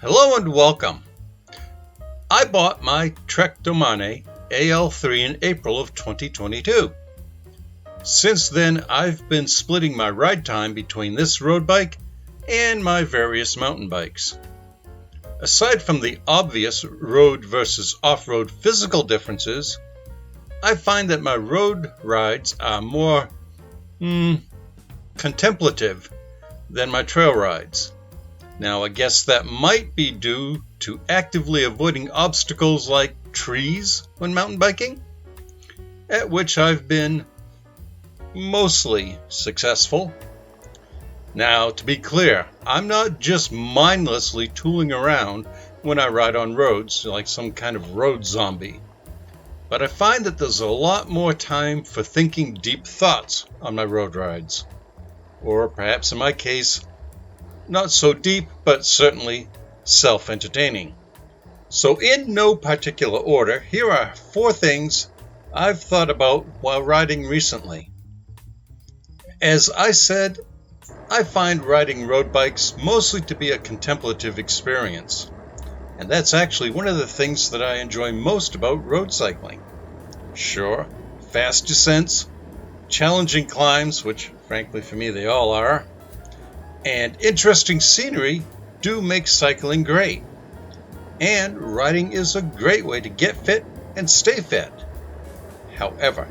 Hello and welcome. I bought my Trek Domane AL3 in April of 2022. Since then, I've been splitting my ride time between this road bike and my various mountain bikes. Aside from the obvious road versus off-road physical differences, I find that my road rides are more contemplative than my trail rides. Now, I guess that might be due to actively avoiding obstacles like trees when mountain biking, at which I've been mostly successful. Now, to be clear, I'm not just mindlessly tooling around when I ride on roads like some kind of road zombie, but I find that there's a lot more time for thinking deep thoughts on my road rides, or perhaps in my case, not so deep, but certainly self-entertaining. So in no particular order, here are 4 things I've thought about while riding recently. As I said, I find riding road bikes mostly to be a contemplative experience. And that's actually one of the things that I enjoy most about road cycling. Sure, fast descents, challenging climbs, which frankly for me they all are, and interesting scenery do make cycling great. And riding is a great way to get fit and stay fit. However,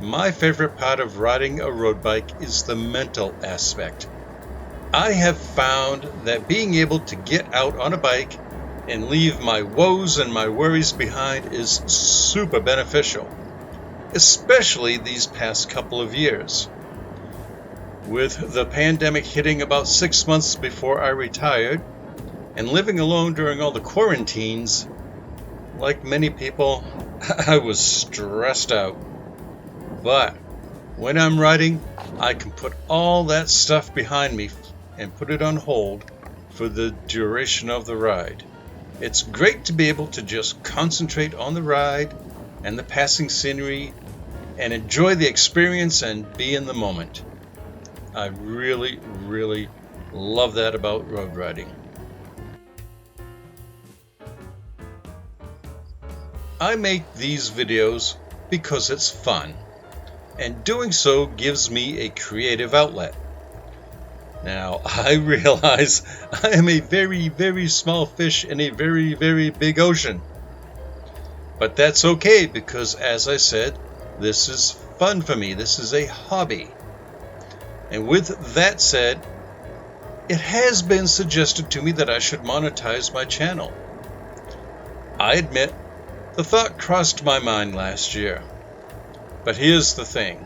my favorite part of riding a road bike is the mental aspect. I have found that being able to get out on a bike and leave my woes and my worries behind is super beneficial, especially these past couple of years. With the pandemic hitting about 6 months before I retired, and living alone during all the quarantines, like many people, I was stressed out. But when I'm riding, I can put all that stuff behind me and put it on hold for the duration of the ride. It's great to be able to just concentrate on the ride and the passing scenery and enjoy the experience and be in the moment. I really, really love that about road riding. I make these videos because it's fun, and doing so gives me a creative outlet. Now, I realize I am a very, very small fish in a very, very big ocean. But that's okay because, as I said, this is fun for me. This is a hobby. And with that said, it has been suggested to me that I should monetize my channel. I admit, the thought crossed my mind last year. But here's the thing.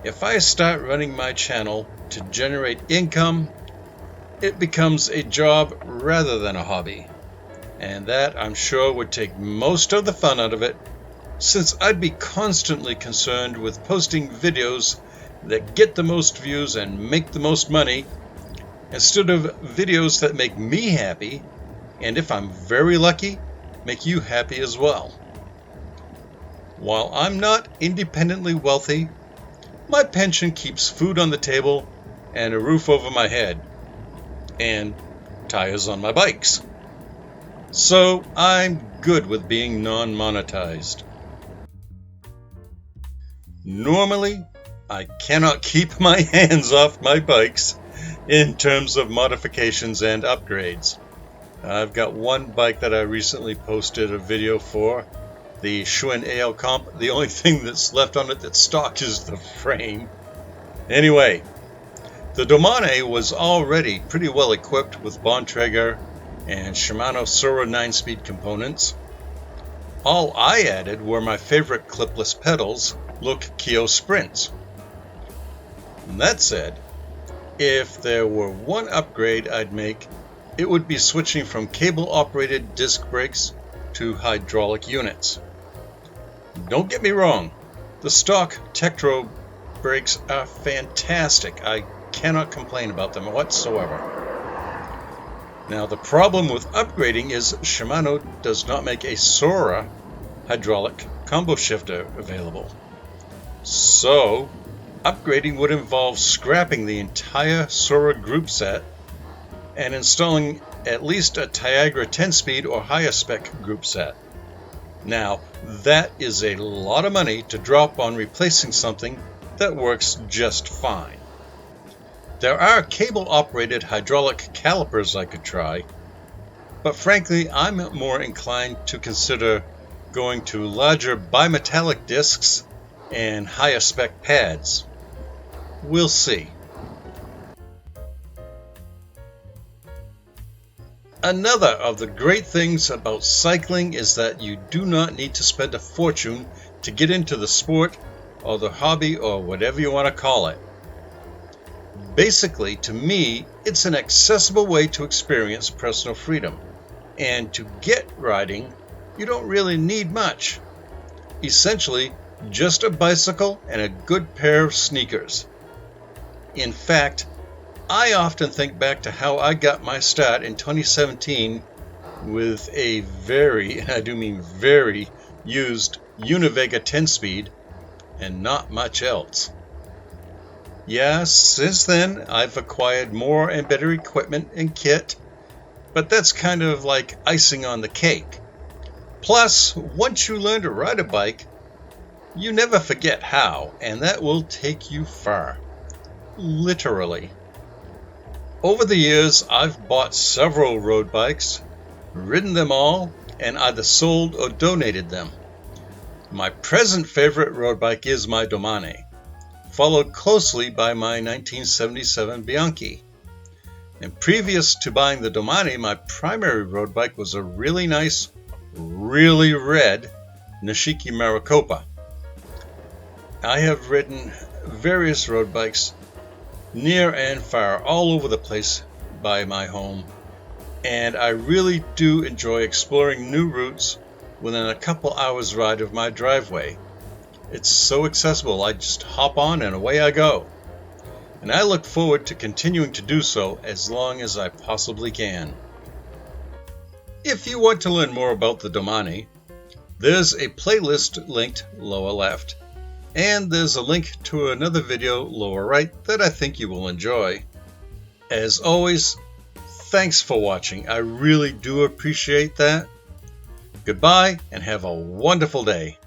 If I start running my channel to generate income, it becomes a job rather than a hobby. And that, I'm sure, would take most of the fun out of it, since I'd be constantly concerned with posting videos that get the most views and make the most money, instead of videos that make me happy, and if I'm very lucky, make you happy as well. While I'm not independently wealthy, my pension keeps food on the table and a roof over my head, and tires on my bikes. So I'm good with being non-monetized. Normally, I cannot keep my hands off my bikes in terms of modifications and upgrades. I've got one bike that I recently posted a video for, the Schwinn AL Comp. The only thing that's left on it that's stock is the frame. Anyway, the Domane was already pretty well equipped with Bontrager and Shimano Sora 9-speed components. All I added were my favorite clipless pedals, Look Keo Sprints. That said, if there were one upgrade I'd make, it would be switching from cable-operated disc brakes to hydraulic units. Don't get me wrong, the stock Tektro brakes are fantastic. I cannot complain about them whatsoever. Now, the problem with upgrading is Shimano does not make a Sora hydraulic combo shifter available. So, upgrading would involve scrapping the entire Sora group set and installing at least a Tiagra 10-speed or higher spec group set. Now, that is a lot of money to drop on replacing something that works just fine. There are cable-operated hydraulic calipers I could try, but frankly, I'm more inclined to consider going to larger bimetallic discs and higher spec pads. We'll see. Another of the great things about cycling is that you do not need to spend a fortune to get into the sport or the hobby or whatever you want to call it. Basically, to me, it's an accessible way to experience personal freedom. And to get riding, you don't really need much. Essentially, just a bicycle and a good pair of sneakers. In fact, I often think back to how I got my start in 2017 with a very, and I do mean very, used Univega 10-speed and not much else. Yeah, since then I've acquired more and better equipment and kit, but that's kind of like icing on the cake. Plus, once you learn to ride a bike, you never forget how, and that will take you far. Literally. Over the years, I've bought several road bikes, ridden them all, and either sold or donated them. My present favorite road bike is my Domane, followed closely by my 1977 Bianchi. And previous to buying the Domane, my primary road bike was a really nice, really red Nishiki Maricopa. I have ridden various road bikes near and far, all over the place by my home, and I really do enjoy exploring new routes within a couple hours ride of my driveway. It's so accessible, I just hop on and away I go. And I look forward to continuing to do so as long as I possibly can. If you want to learn more about the Domane, there's a playlist linked lower left. And there's a link to another video lower right that I think you will enjoy. As always, thanks for watching. I really do appreciate that. Goodbye and have a wonderful day.